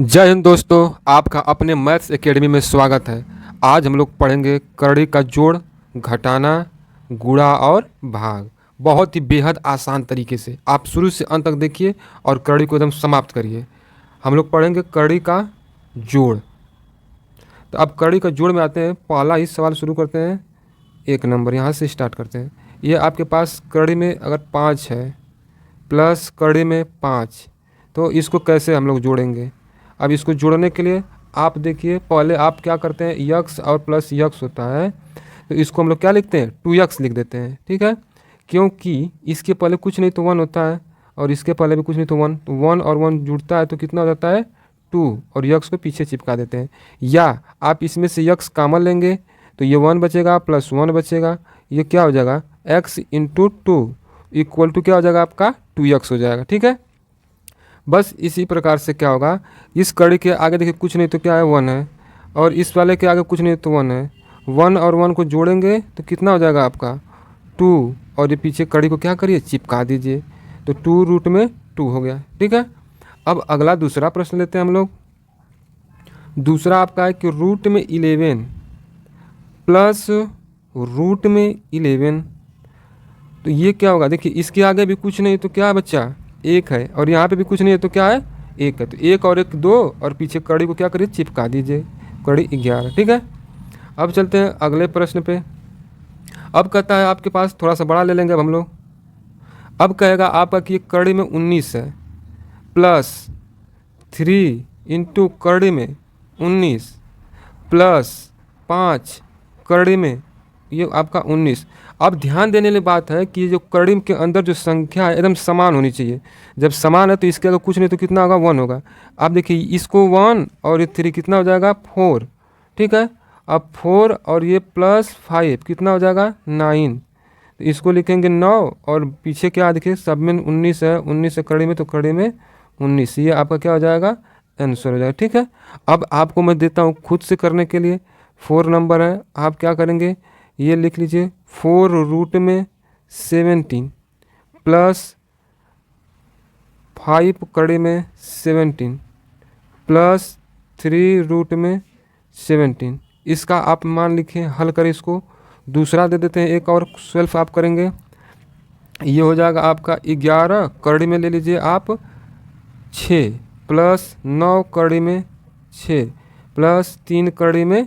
जय हिंद दोस्तों, आपका अपने मैथ्स एकेडमी में स्वागत है। आज हम लोग पढ़ेंगे करड़ी का जोड़, घटाना, गुणा और भाग। बहुत ही बेहद आसान तरीके से आप शुरू से अंत तक देखिए और करड़ी को एकदम समाप्त करिए। हम लोग पढ़ेंगे करड़ी का जोड़। तो अब करड़ी का जोड़ में आते हैं। पहला ही सवाल शुरू करते हैं। 1 नंबर यहाँ से स्टार्ट करते हैं। ये आपके पास करड़ी में अगर 5 है प्लस करड़ी में 5, तो इसको कैसे हम लोग जोड़ेंगे। अब इसको जोड़ने के लिए आप देखिए, पहले आप क्या करते हैं, यक्स और प्लस यक्स होता है, तो इसको हम लोग क्या लिखते हैं, 2x लिख देते हैं। ठीक है, क्योंकि इसके पहले कुछ नहीं तो 1 होता है और इसके पहले भी कुछ नहीं तो 1, तो 1 और 1 जुड़ता है तो कितना हो जाता है 2, और यक्स को पीछे चिपका देते हैं। या आप इसमें से यक्स कॉमन लेंगे तो ये 1 बचेगा प्लस 1 बचेगा, ये क्या हो जाएगा x इंटू 2 इक्वल टू क्या हो जाएगा आपका 2x हो जाएगा। ठीक है, बस इसी प्रकार से क्या होगा, इस कड़ी के आगे देखिए कुछ नहीं तो क्या है 1 है, और इस वाले के आगे कुछ नहीं तो 1 है। 1 और 1 को जोड़ेंगे तो कितना हो जाएगा आपका 2, और ये पीछे कड़ी को क्या करिए चिपका दीजिए, तो 2 रूट में 2 हो गया। ठीक है, अब अगला दूसरा प्रश्न लेते हैं हम लोग। दूसरा आपका है कि रूट में 11 प्लस रूट में 11, तो ये क्या होगा। देखिए इसके आगे भी कुछ नहीं तो क्या है बच्चा 1 है, और यहाँ पे भी कुछ नहीं है तो क्या है 1 है, तो 1 और 1 2, और पीछे कड़ी को क्या करिए चिपका दीजिए, कड़ी 11। ठीक है, अब चलते हैं अगले प्रश्न पे। अब कहता है आपके पास, थोड़ा सा बड़ा ले लेंगे अब हम लोग। अब कहेगा आपका कि कड़ी में 19 है प्लस 3 इंटू कड़ी में 19 प्लस 5 कड़ी में ये आपका 19। अब ध्यान देने वाली बात है कि जो कड़ी के अंदर जो संख्या है एकदम समान होनी चाहिए। जब समान है तो इसके अगर कुछ नहीं तो कितना होगा 1 होगा। आप देखिए इसको 1 और ये 3 कितना हो जाएगा 4। ठीक है, अब 4 और ये प्लस 5 कितना हो जाएगा 9, तो इसको लिखेंगे 9, और पीछे क्या देखिए सब में 19 है, 19 है कड़ी में तो कड़ी में 19, ये आपका क्या हो जाएगा आंसर हो जाएगा। ठीक है, अब आपको मैं देता हूँ खुद से करने के लिए। 4 नंबर है, आप क्या करेंगे ये लिख लीजिए 4 रूट में 17 प्लस 5 कड़ी में 17 प्लस 3 रूट में 17। इसका आप मान लिखें, हल करें इसको। दूसरा दे देते हैं एक और सेल्फ आप करेंगे, ये हो जाएगा आपका 11 कड़ी में ले लीजिए आप 6 प्लस 9 कड़ी में 6 प्लस 3 कड़ी में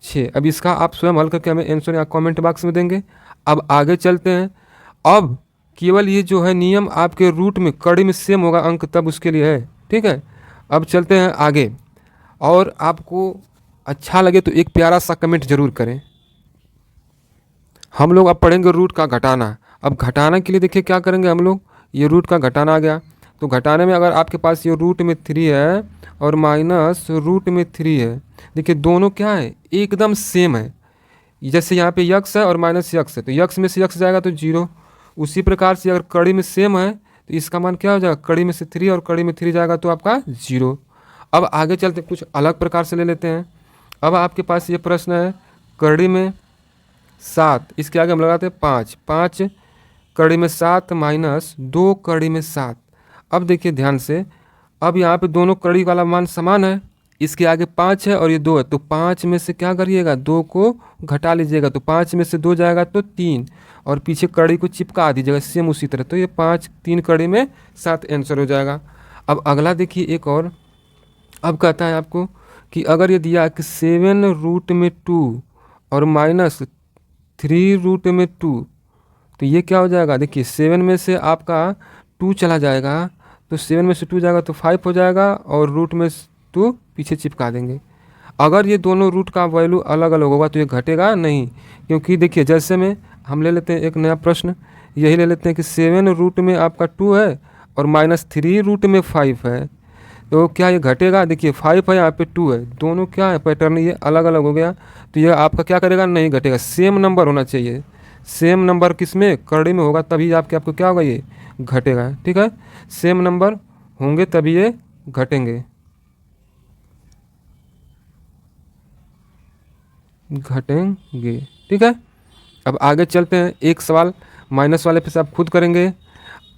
6। अब इसका आप स्वयं हल करके हमें आंसर यहाँ कमेंट बॉक्स में देंगे। अब आगे चलते हैं। अब केवल ये जो है नियम आपके रूट में कड़ी में सेम होगा अंक, तब उसके लिए है। ठीक है, अब चलते हैं आगे, और आपको अच्छा लगे तो एक प्यारा सा कमेंट जरूर करें। हम लोग अब पढ़ेंगे रूट का घटाना। अब घटाना के लिए देखिए क्या करेंगे हम लोग, ये रूट का घटाना आ गया, तो घटाने में अगर आपके पास ये रूट में 3 है और माइनस रूट में 3 है, देखिए दोनों क्या है एकदम सेम है। जैसे यहाँ पे यक्स है और माइनस यक्स है, तो यक्स में से यक्स जाएगा तो 0। उसी प्रकार से अगर कड़ी में सेम है तो इसका मान क्या हो जाएगा, कड़ी में से 3 और कड़ी में 3 जाएगा तो आपका 0। अब आगे चलते कुछ अलग प्रकार से ले लेते हैं। अब आपके पास ये प्रश्न है कड़ी में 7, इसके आगे हम लगाते हैं 5, 5 कड़ी में 7 माइनस 2 कड़ी में 7। अब देखिए ध्यान से, अब यहाँ पे दोनों कड़ी वाला मान समान है, इसके आगे 5 है और ये 2 है, तो 5 में से क्या करिएगा 2 को घटा लीजिएगा, तो 5 में से 2 जाएगा तो 3, और पीछे कड़ी को चिपका दीजिएगा सेम उसी तरह, तो ये 5 3 कड़ी में 7 आंसर हो जाएगा। अब अगला देखिए एक और, अब कहता है आपको कि अगर ये दिया कि 7 रूट में 2 और माइनस 3 रूट में 2, तो ये क्या हो जाएगा, देखिए 7 में से आपका 2 चला जाएगा, तो 7 में से 2 जाएगा तो 5 हो जाएगा, और रूट में 2 पीछे चिपका देंगे। अगर ये दोनों रूट का वैल्यू अलग अलग होगा तो ये घटेगा नहीं, क्योंकि देखिए जैसे में हम ले लेते हैं एक नया प्रश्न, यही ले लेते हैं कि 7 रूट में आपका 2 है और माइनस 3 रूट में 5 है, तो क्या ये घटेगा। देखिए 5 है यहाँ पे 2 है, दोनों क्या है पैटर्न ये अलग अलग हो गया, तो ये आपका क्या करेगा नहीं घटेगा। सेम नंबर होना चाहिए, सेम नंबर किस में कड़ी में होगा तभी आपको क्या होगा ये घटेगा। ठीक है, सेम नंबर होंगे तभी ये घटेंगे, घटेंगे। ठीक है, अब आगे चलते हैं। एक सवाल माइनस वाले पे से आप खुद करेंगे।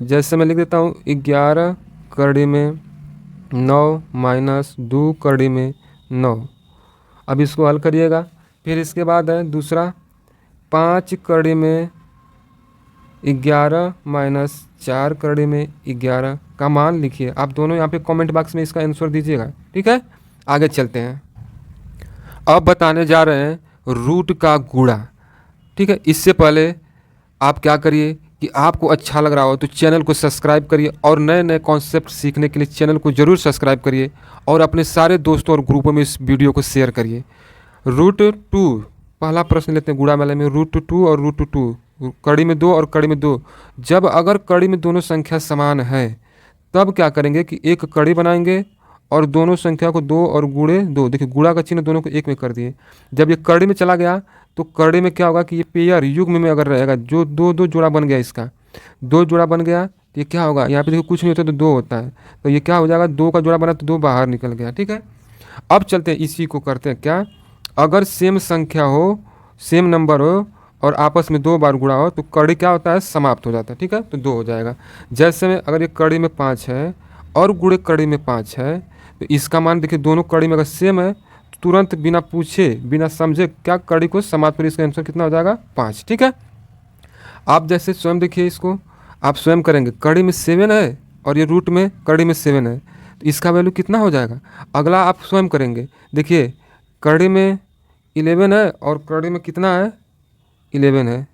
जैसे मैं लिख देता हूँ 11 कड़ी में 9 माइनस 2 कड़ी में 9। अब इसको हल करिएगा। फिर इसके बाद है दूसरा 5 कड़ी में 11 माइनस 4 कड़ी में 11 का मान लिखिए। आप दोनों यहाँ पे कमेंट बॉक्स में इसका आंसर दीजिएगा, ठीक है। आगे चलते हैं। अब बताने जा रहे हैं रूट का गुणा, ठीक है। इससे पहले आप क्या करिए कि आपको अच्छा लग रहा हो तो चैनल को सब्सक्राइब करिए और नए नए कॉन्सेप्ट सीखने के लिए चैनल को ज़रूर सब्सक्राइब करिए और अपने सारे दोस्तों और ग्रुपों में इस वीडियो को शेयर करिए। √2 पहला प्रश्न लेते हैं गुणा वाले में। √2 और √2 कड़ी में 2 और कड़ी में 2। जब अगर कड़ी में दोनों संख्या समान है तब क्या करेंगे कि एक कड़ी बनाएंगे और दोनों संख्या को 2 और गुणे 2, देखिए गुणा का चिन्ह दोनों को एक में कर दिए। जब ये कड़ी में चला गया तो कड़ी में क्या होगा कि ये पेयर युग्म में अगर रहेगा, जो 2 जोड़ा बन गया, इसका 2 जोड़ा बन गया तो ये क्या होगा, यहाँ पे देखो कुछ नहीं होता तो 2 होता है, तो ये क्या हो जाएगा, 2 का जोड़ा बना तो 2 बाहर निकल गया, ठीक है। अब चलते हैं इसी को करते हैं क्या, अगर सेम संख्या हो, सेम नंबर हो और आपस में 2 बार गुणा हो तो कड़ी क्या होता है, समाप्त हो जाता है, ठीक है। तो 2 हो जाएगा। जैसे में अगर ये कड़ी में 5 है और गुणे कड़ी में 5 है तो इसका मान देखिए दोनों कड़ी में अगर सेम है तो तुरंत बिना पूछे बिना समझे क्या कड़ी को समाप्त करिए, इसका आंसर कितना हो जाएगा, 5, ठीक है। आप जैसे स्वयं देखिए इसको, आप स्वयं करेंगे, कड़ी में 7 है और ये रूट में कड़ी में 7 है तो इसका वैल्यू कितना हो जाएगा। अगला आप स्वयं करेंगे, देखिए कड़ी में 11 है और कड़ी में कितना है, 11 है,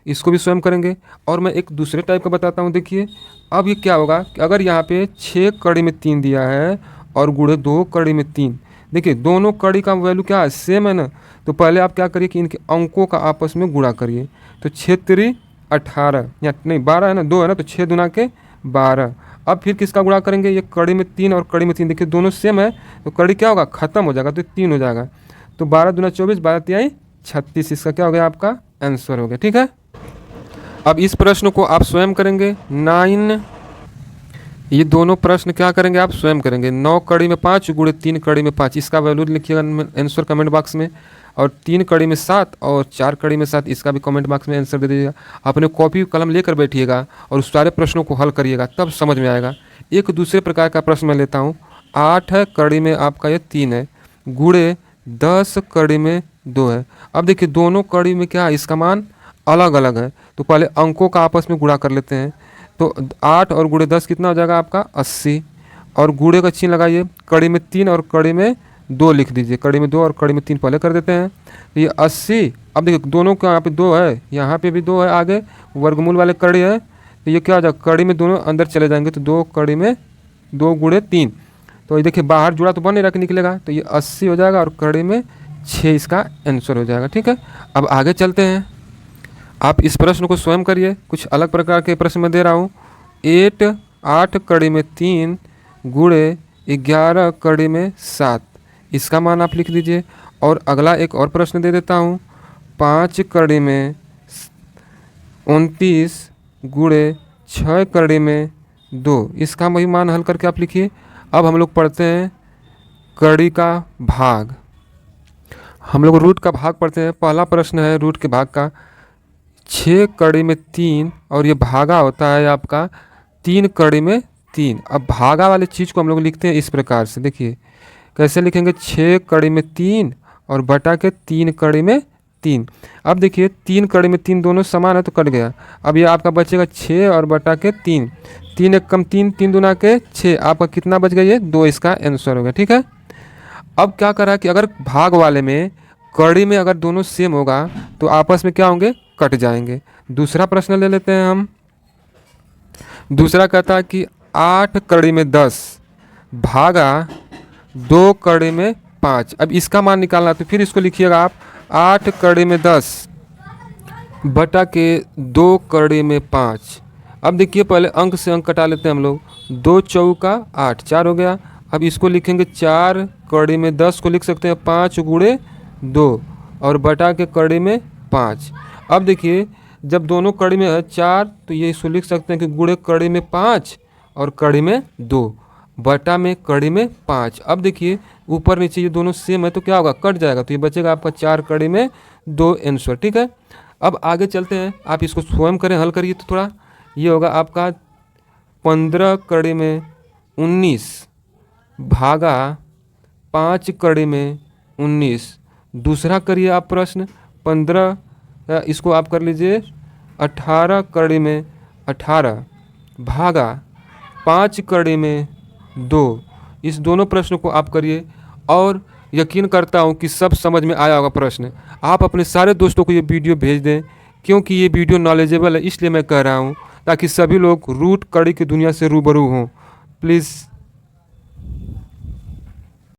इसको भी स्वयं करेंगे। और मैं एक दूसरे टाइप का बताता हूँ, देखिए अब ये क्या होगा कि अगर यहाँ पे 6 कड़ी में 3 दिया है और गुणे 2 कड़ी में 3, देखिए दोनों कड़ी का वैल्यू क्या है, सेम है ना। तो पहले आप क्या करिए कि इनके अंकों का आपस में गुणा करिए। तो 6 3 18 या नहीं 12 है ना, 2 है ना, तो 6 दूना के 12। अब फिर किसका गुणा करेंगे, ये कड़ी में 3 और कड़ी में 3, देखिए दोनों सेम है तो कड़ी क्या होगा, खत्म हो जाएगा, तो 3 हो जाएगा। तो 12 दूना 24, 12 तिहाई 36, इसका क्या हो गया, आपका आंसर हो गया, ठीक है। अब इस प्रश्न को आप स्वयं करेंगे। 9, ये दोनों प्रश्न क्या करेंगे, आप स्वयं करेंगे। 9 कड़ी में 5 गुणे 3 कड़ी में 5, इसका वैल्यू लिखिएगा आंसर कमेंट बॉक्स में। और 3 कड़ी में 7 और 4 कड़ी में 7, इसका भी कमेंट बॉक्स में आंसर दे दीजिएगा। अपने कॉपी कलम लेकर बैठिएगा और उस सारे प्रश्नों को हल करिएगा, तब समझ में आएगा। एक दूसरे प्रकार का प्रश्न मैं लेता हूँ। 8 है कड़ी में आपका ये 3 है, गुणे 10 कड़ी में 2 है। अब देखिए दोनों कड़ी में क्या है, इसका मान अलग अलग है, तो पहले अंकों का आपस में गुणा कर लेते हैं। तो 8 और गुणे 10 कितना हो जाएगा आपका, 80। और गुणे का चिन्ह लगाइए, कड़ी में 3 और कड़ी में 2 लिख दीजिए, कड़ी में 2 और कड़ी में 3 पहले कर देते हैं। तो ये 80, अब देखिए दोनों का यहाँ पे 2 है, यहाँ पे भी 2 है, आगे वर्गमूल वाले कड़ी है, तो ये क्या हो जाएगा, कड़ी में दोनों अंदर चले जाएंगे, तो 2 कड़ी में 2 गुणे 3, तो ये देखिए बाहर जुड़ा तो बन नहीं रहा कि निकलेगा, तो ये 80 हो जाएगा और कड़ी में 6 इसका आंसर हो जाएगा, ठीक है। अब आगे चलते हैं। आप इस प्रश्न को स्वयं करिए, कुछ अलग प्रकार के प्रश्न मैं दे रहा हूँ। 8 कड़ी में 3 गुणे 11 कड़ी में 7, इसका मान आप लिख दीजिए। और अगला एक और प्रश्न दे देता हूँ। 5 कड़ी में 29 गुणे 6 कड़ी में 2, इसका वही मान हल करके आप लिखिए। अब हम लोग पढ़ते हैं कड़ी का भाग, हम लोग रूट का भाग पढ़ते हैं। पहला प्रश्न है रूट के भाग का। 6 कड़ी में 3 और ये भागा होता है आपका 3 कड़ी में 3। अब भागा वाले चीज़ को हम लोग लिखते हैं इस प्रकार से, देखिए कैसे लिखेंगे, 6 कड़ी में 3 और बटा के 3 कड़ी में 3। अब देखिए 3 कड़ी में 3 दोनों समान है तो कट गया। अब ये आपका बचेगा 6 और बटा के 3, 3 एक कम 3, 3 दूना के 6, आपका कितना बच गया, ये 2 इसका आंसर हो गया, ठीक है। अब क्या करा कि अगर भाग वाले में कड़ी में अगर दोनों सेम होगा तो आपस में क्या होंगे, कट जाएंगे। दूसरा प्रश्न ले लेते हैं हम। दूसरा कहता है कि 8 कड़ी में 10 भागा 2 कड़ी में 5। अब इसका मान निकालना, तो फिर इसको लिखिएगा आप 8 कड़ी में 10 बटा के 2 कड़ी में 5। अब देखिए पहले अंक से अंक कटा लेते हैं हम लोग। 2 चौका 8, 4 हो गया। अब इसको लिखेंगे 4 कड़ी में 10 को लिख सकते हैं 5 गुणे 2 और बटा के कड़ी में 5। अब देखिए जब दोनों कड़ी में है 4 तो ये इसको लिख सकते हैं कि गुणे कड़ी में 5 और कड़ी में 2 बटा में कड़ी में 5। अब देखिए ऊपर नीचे ये दोनों सेम है तो क्या होगा, कट जाएगा, तो ये बचेगा आपका 4 कड़ी में 2 आंसर, ठीक है। अब आगे चलते हैं, आप इसको स्वयं करें, हल करिए तो थोड़ा ये होगा आपका 15 कड़ी में 19 भागा 5 कड़ी में 19। दूसरा करिए आप प्रश्न 15, इसको आप कर लीजिए 18 कड़ी में 18 भागा 5 कड़ी में 2। इस दोनों प्रश्नों को आप करिए और यकीन करता हूँ कि सब समझ में आया होगा प्रश्न। आप अपने सारे दोस्तों को ये वीडियो भेज दें, क्योंकि ये वीडियो नॉलेजेबल है, इसलिए मैं कह रहा हूँ ताकि सभी लोग रूट कड़ी की दुनिया से रूबरू हों। प्लीज़